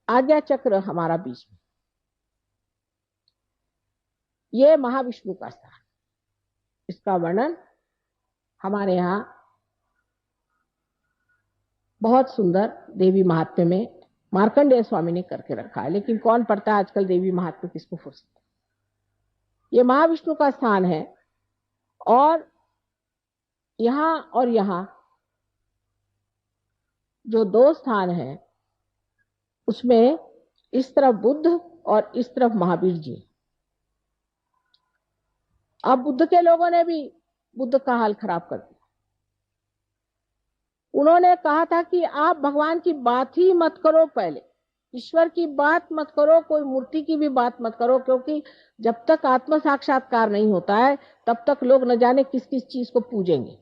आज्ञा चक्र हमारा बीच में, ये महाविष्णु का स्थान। इसका वर्णन हमारे यहाँ बहुत सुंदर देवी महात्म्य में मार्कंडेय स्वामी ने करके रखा है, लेकिन कौन पढ़ता है आजकल देवी महात्म्य, किसको फुर्सत। ये महाविष्णु का स्थान है और यहाँ जो दो स्थान हैं उसमें इस तरफ बुद्ध और इस तरफ महावीर जी। अब बुद्ध के लोगों ने भी बुद्ध का हाल खराब कर दिया। उन्होंने कहा था कि आप भगवान की बात ही मत करो, पहले ईश्वर की बात मत करो, कोई मूर्ति की भी बात मत करो, क्योंकि जब तक आत्म साक्षात्कार नहीं होता है तब तक लोग न जाने किस किस चीज को पूजेंगे।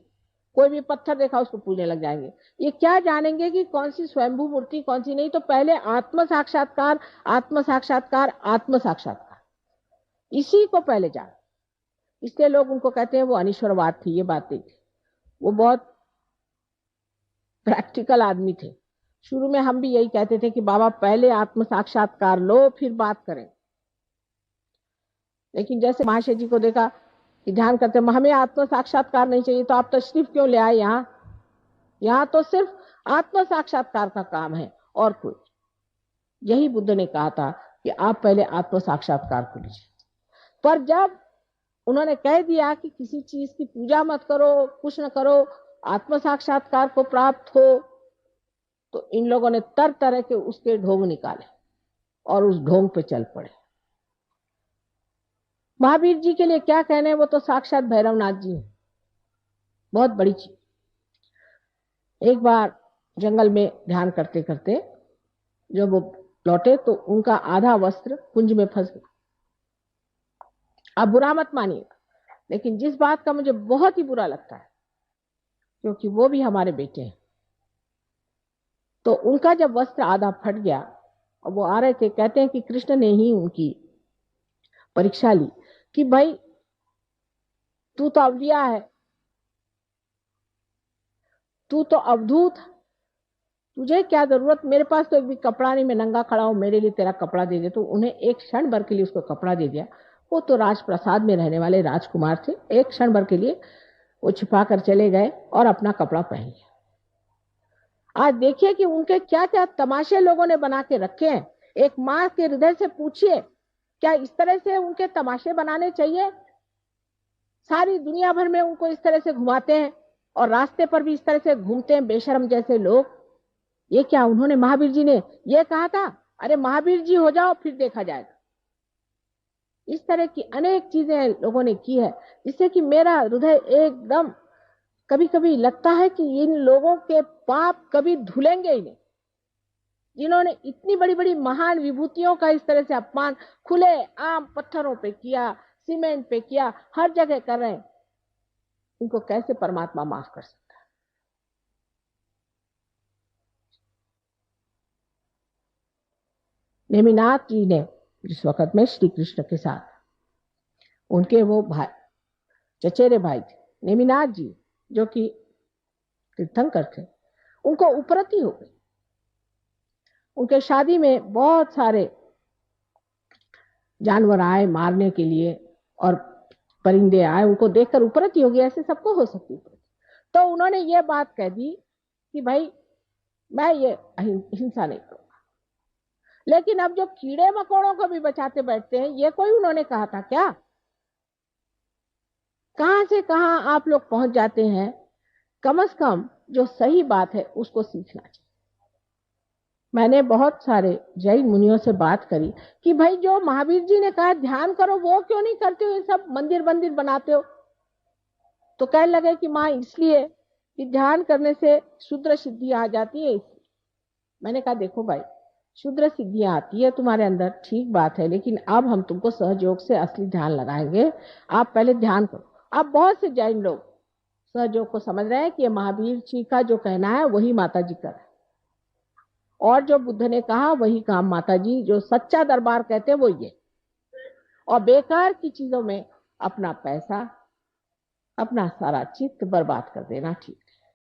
कोई भी पत्थर देखा उसको पूजने लग जाएंगे। ये क्या जानेंगे कि कौन सी स्वयंभू मूर्ति कौन सी नहीं। तो पहले आत्म साक्षात्कार, आत्म साक्षात्कार, आत्म साक्षात्कार, इसी को पहले जान। इसलिए लोग उनको कहते हैं वो अनिश्वरवाद थी। ये बात नहीं थी, वो बहुत प्रैक्टिकल आदमी थे। शुरू में हम भी यही कहते थे कि बाबा पहले आत्म साक्षात्कार लो फिर बात करें, लेकिन जैसे महाशय जी को देखा कि ध्यान करते हमें आत्म साक्षात्कार नहीं चाहिए, तो आप तशरीफ क्यों ले आए यहाँ तो सिर्फ आत्म साक्षात्कार का काम है और कुछ। यही बुद्ध ने कहा था कि आप पहले आत्म साक्षात्कार को लीजिए। पर जब उन्होंने कह दिया कि किसी चीज की पूजा मत करो, कुछ न करो, आत्म साक्षात्कार को प्राप्त हो, तो इन लोगों ने तरह तरह के उसके ढोंग निकाले और उस ढोंग पे चल पड़े। महावीर जी के लिए क्या कहने, वो तो साक्षात भैरवनाथ जी हैं, बहुत बड़ी चीज। एक बार जंगल में ध्यान करते करते जब वो लौटे तो उनका आधा वस्त्र कुंज में फंस गया। आप बुरा मत मानिएगा, लेकिन जिस बात का मुझे बहुत ही बुरा लगता है, क्योंकि वो भी हमारे बेटे हैं, तो उनका जब वस्त्र आधा फट गया और वो आ रहे थे, कहते हैं कि कृष्ण ने ही उनकी परीक्षा ली कि भाई तू तो अवलिया है, तू तो अवधूत, तुझे क्या जरूरत, मेरे पास तो एक भी कपड़ा नहीं, मैं नंगा खड़ा हूं, मेरे लिए तेरा कपड़ा दे दे। तो उन्हें एक क्षण भर के लिए उसको कपड़ा दे दिया। वो तो राजप्रसाद में रहने वाले राजकुमार थे, एक क्षण भर के लिए वो छिपा कर चले गए और अपना कपड़ा पहन लिया। आज देखिए कि उनके क्या क्या तमाशे लोगों ने बना के रखे हैं। एक माँ के हृदय से पूछिए, क्या इस तरह से उनके तमाशे बनाने चाहिए? सारी दुनिया भर में उनको इस तरह से घुमाते हैं और रास्ते पर भी इस तरह से घूमते हैं बेशर्म जैसे लोग। ये क्या, उन्होंने, महावीर जी ने ये कहा था, अरे महावीर जी हो जाओ फिर देखा जाएगा। इस तरह की अनेक चीजें लोगों ने की है, जिससे कि मेरा हृदय एकदम कभी कभी लगता है कि इन लोगों के पाप कभी धुलेंगे ही नहीं, जिन्होंने इतनी बड़ी बड़ी महान विभूतियों का इस तरह से अपमान खुले आम पत्थरों पे किया, सीमेंट पे किया, हर जगह कर रहे हैं। इनको कैसे परमात्मा माफ कर सकता है? नेमिनाथ जी ने जिस वक्त में श्री कृष्ण के साथ, उनके वो भाई, चचेरे भाई थे नेमिनाथ जी, जो कि तीर्थंकर थे, उनको उपरती हो गई। उनके शादी में बहुत सारे जानवर आए मारने के लिए और परिंदे आए, उनको देखकर उपरती हो गई। ऐसे सबको हो सकती है। तो उन्होंने ये बात कह दी कि भाई मैं ये हिंसा नहीं करूंगा। लेकिन अब जो कीड़े मकोड़ों को भी बचाते बैठते हैं, ये कोई उन्होंने कहा था क्या? कहां से कहां आप लोग पहुंच जाते हैं। कम से कम जो सही बात है उसको सीखना चाहिए। मैंने बहुत सारे जैन मुनियों से बात करी कि भाई जो महावीर जी ने कहा ध्यान करो, वो क्यों नहीं करते हो, ये सब मंदिर मंदिर बनाते हो। तो कहने लगे कि माँ इसलिए कि ध्यान करने से शुद्र सिद्धि आ जाती है। मैंने कहा देखो भाई, शुद्र सिद्धियां आती है तुम्हारे अंदर, ठीक बात है, लेकिन अब हम तुमको सहयोग से असली ध्यान लगाएंगे। आप पहले ध्यान करो। अब बहुत से जैन लोग सहयोग को समझ रहे हैं कि ये महावीर जी का जो कहना है वही माता जी का है, और जो बुद्ध ने कहा वही काम माता जी, जो सच्चा दरबार कहते हैं वो ये। और बेकार की चीजों में अपना पैसा, अपना सारा चित्त बर्बाद कर देना ठीक